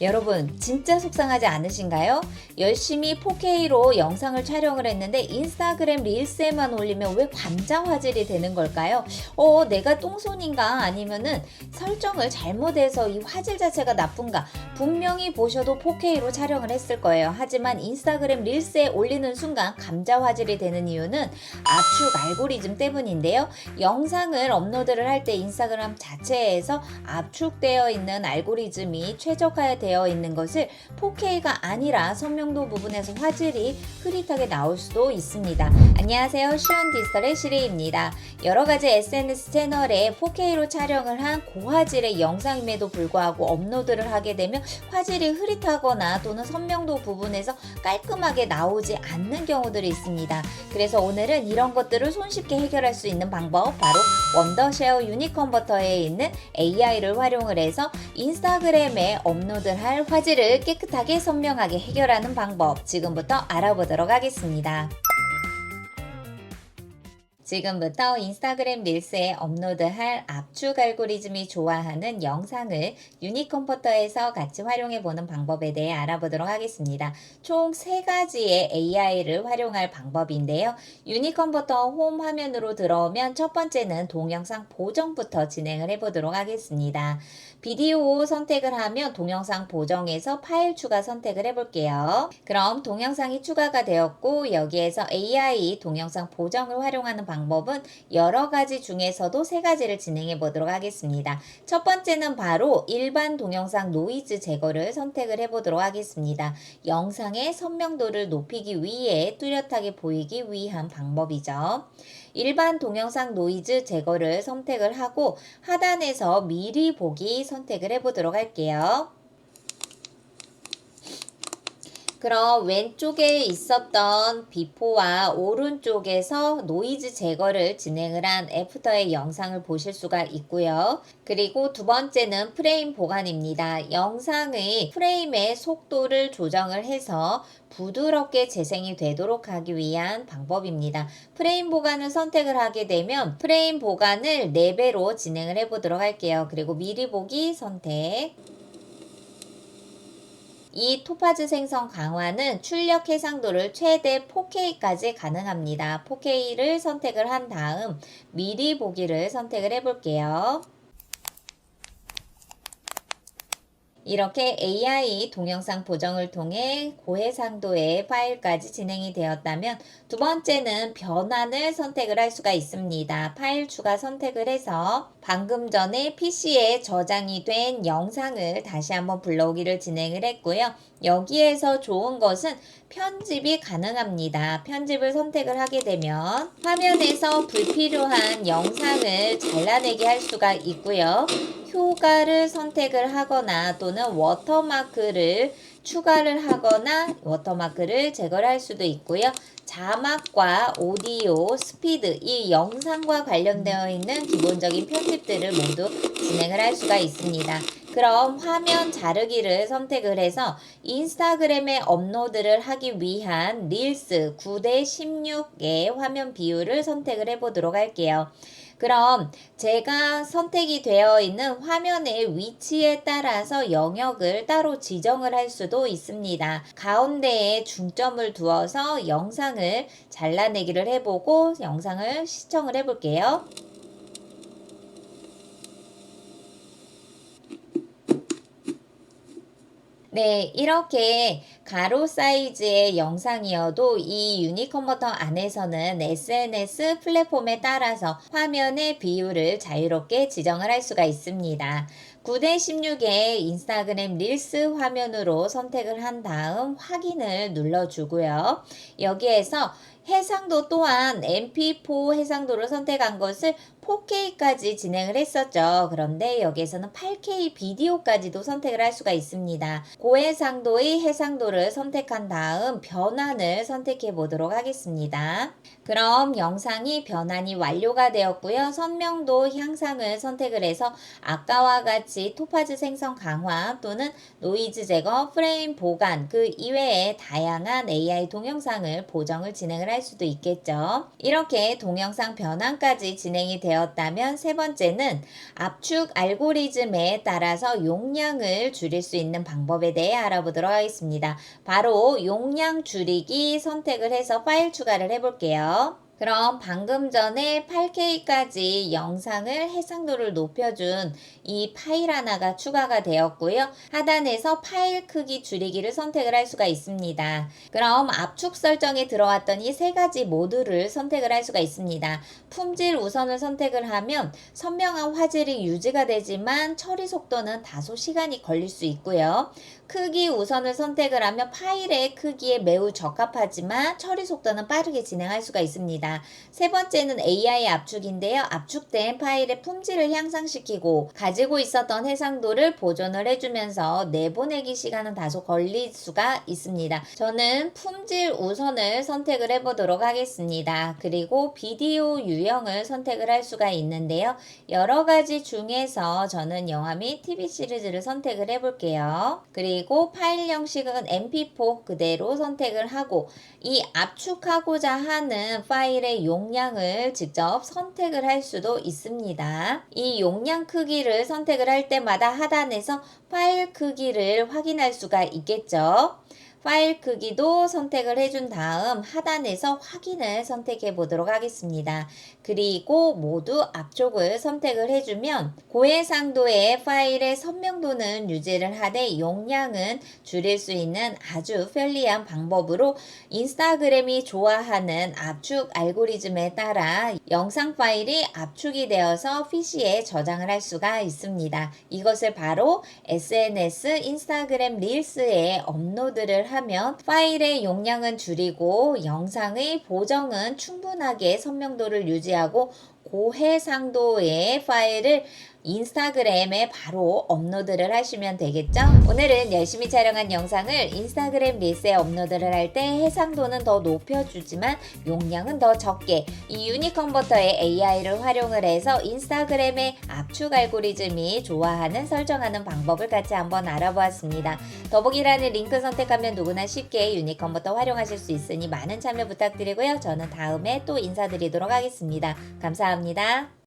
여러분 진짜 속상하지 않으신가요? 열심히 4K로 영상을 촬영을 했는데 인스타그램 릴스에만 올리면 왜 관자 화질이 되는 걸까요? 내가 똥손인가 아니면은 설정을 잘못해서 이 화질 자체가 나쁜가? 분명히 보셔도 4K로 촬영을 했을 거예요. 하지만 인스타그램 릴스에 올리는 순간 감자 화질이 되는 이유는 압축 알고리즘 때문인데요. 영상을 업로드를 할 때 인스타그램 자체에서 압축되어 있는 알고리즘이 최적화되어 있는 것을 4K가 아니라 선명도 부분에서 화질이 흐릿하게 나올 수도 있습니다. 안녕하세요. 쉬운 디지털의 시리입니다. 여러가지 SNS 채널에 4K로 촬영을 한 고화질의 영상임에도 불구하고 업로드를 하게 되면 화질이 흐릿하거나 또는 선명도 부분에서 깔끔하게 나오지 않는 경우들이 있습니다. 그래서 오늘은 이런 것들을 손쉽게 해결할 수 있는 방법, 바로 원더쉐어 유니컨버터에 있는 AI를 활용을 해서 인스타그램에 업로드할 화질을 깨끗하게 선명하게 해결하는 방법, 지금부터 알아보도록 하겠습니다. 지금부터 인스타그램 릴스에 업로드할 압축 알고리즘이 좋아하는 영상을 유니컨버터에서 같이 활용해 보는 방법에 대해 알아보도록 하겠습니다. 총 3가지의 AI를 활용할 방법인데요. 유니컨버터 홈 화면으로 들어오면 첫 번째는 동영상 보정부터 진행을 해보도록 하겠습니다. 비디오 선택을 하면 동영상 보정에서 파일 추가 선택을 해볼게요. 그럼 동영상이 추가가 되었고 여기에서 AI 동영상 보정을 활용하는 방법은 여러 가지 중에서도 3가지를 진행해 보도록 하겠습니다. 첫 번째는 바로 일반 동영상 노이즈 제거를 선택을 해보도록 하겠습니다. 영상의 선명도를 높이기 위해 뚜렷하게 보이기 위한 방법이죠. 일반 동영상 노이즈 제거를 선택을 하고 하단에서 미리 보기 선택을 해보도록 할게요. 그럼 왼쪽에 있었던 비포와 오른쪽에서 노이즈 제거를 진행을 한 애프터의 영상을 보실 수가 있고요. 그리고 두 번째는 프레임 보관입니다. 영상의 프레임의 속도를 조정을 해서 부드럽게 재생이 되도록 하기 위한 방법입니다. 프레임 보관을 선택을 하게 되면 프레임 보관을 4배로 진행을 해보도록 할게요. 그리고 미리 보기 선택. 이 토파즈 생성 강화는 출력 해상도를 최대 4K까지 가능합니다. 4K를 선택을 한 다음 미리 보기를 선택을 해볼게요. 이렇게 AI 동영상 보정을 통해 고해상도의 파일까지 진행이 되었다면 두 번째는 변환을 선택을 할 수가 있습니다. 파일 추가 선택을 해서 방금 전에 PC에 저장이 된 영상을 다시 한번 불러오기를 진행을 했고요. 여기에서 좋은 것은 편집이 가능합니다. 편집을 선택을 하게 되면 화면에서 불필요한 영상을 잘라내게 할 수가 있고요. 효과를 선택을 하거나 또는 워터마크를 추가를 하거나 워터마크를 제거를 할 수도 있고요. 자막과 오디오, 스피드, 이 영상과 관련되어 있는 기본적인 편집들을 모두 진행을 할 수가 있습니다. 그럼 화면 자르기를 선택을 해서 인스타그램에 업로드를 하기 위한 릴스 9:16의 화면 비율을 선택을 해보도록 할게요. 그럼 제가 선택이 되어 있는 화면의 위치에 따라서 영역을 따로 지정을 할 수도 있습니다. 가운데에 중점을 두어서 영상을 잘라내기를 해보고 영상을 시청을 해볼게요. 네, 이렇게 가로 사이즈의 영상이어도 이 유니컨버터 안에서는 SNS 플랫폼에 따라서 화면의 비율을 자유롭게 지정을 할 수가 있습니다. 9:16의 인스타그램 릴스 화면으로 선택을 한 다음 확인을 눌러주고요. 여기에서 해상도 또한 MP4 해상도를 선택한 것을 4K까지 진행을 했었죠. 그런데 여기에서는 8K 비디오까지도 선택을 할 수가 있습니다. 고해상도의 해상도를 선택한 다음 변환을 선택해 보도록 하겠습니다. 그럼 영상이 변환이 완료가 되었고요. 선명도 향상을 선택을 해서 아까와 같이 토파즈 생성 강화 또는 노이즈 제거, 프레임 보관, 그 이외에 다양한 AI 동영상을 보정을 진행을 할 수도 있겠죠. 이렇게 동영상 변환까지 진행이 되어 되었다면 세 번째는 압축 알고리즘에 따라서 용량을 줄일 수 있는 방법에 대해 알아보도록 하겠습니다. 바로 용량 줄이기 선택을 해서 파일 추가를 해볼게요. 그럼 방금 전에 8K까지 영상을 해상도를 높여준 이 파일 하나가 추가가 되었고요. 하단에서 파일 크기 줄이기를 선택을 할 수가 있습니다. 그럼 압축 설정에 들어왔던 이 세 가지 모두를 선택을 할 수가 있습니다. 품질 우선을 선택을 하면 선명한 화질이 유지가 되지만 처리 속도는 다소 시간이 걸릴 수 있고요. 크기 우선을 선택을 하면 파일의 크기에 매우 적합하지만 처리 속도는 빠르게 진행할 수가 있습니다. 세 번째는 AI 압축인데요. 압축된 파일의 품질을 향상시키고 가지고 있었던 해상도를 보존을 해주면서 내보내기 시간은 다소 걸릴 수가 있습니다. 저는 품질 우선을 선택을 해보도록 하겠습니다. 그리고 비디오 유형을 선택을 할 수가 있는데요. 여러 가지 중에서 저는 영화 및 TV 시리즈를 선택을 해볼게요. 그리고 파일 형식은 mp4 그대로 선택을 하고 이 압축하고자 하는 파일의 용량을 직접 선택을 할 수도 있습니다. 이 용량 크기를 선택을 할 때마다 하단에서 파일 크기를 확인할 수가 있겠죠. 파일 크기도 선택을 해준 다음 하단에서 확인을 선택해 보도록 하겠습니다. 그리고 모두 압축을 선택을 해주면 고해상도의 파일의 선명도는 유지를 하되 용량은 줄일 수 있는 아주 편리한 방법으로 인스타그램이 좋아하는 압축 알고리즘에 따라 영상 파일이 압축이 되어서 PC에 저장을 할 수가 있습니다. 이것을 바로 SNS 인스타그램 릴스에 업로드를 하면 파일의 용량은 줄이고 영상의 보정은 충분하게 선명도를 유지하고 고해상도의 파일을 인스타그램에 바로 업로드를 하시면 되겠죠? 오늘은 열심히 촬영한 영상을 인스타그램 릴스에 업로드를 할 때 해상도는 더 높여주지만 용량은 더 적게 이 유니컨버터의 AI를 활용을 해서 인스타그램의 압축 알고리즘이 좋아하는 설정하는 방법을 같이 한번 알아보았습니다. 더보기란을 링크 선택하면 누구나 쉽게 유니컨버터 활용하실 수 있으니 많은 참여 부탁드리고요. 저는 다음에 또 인사드리도록 하겠습니다. 감사합니다.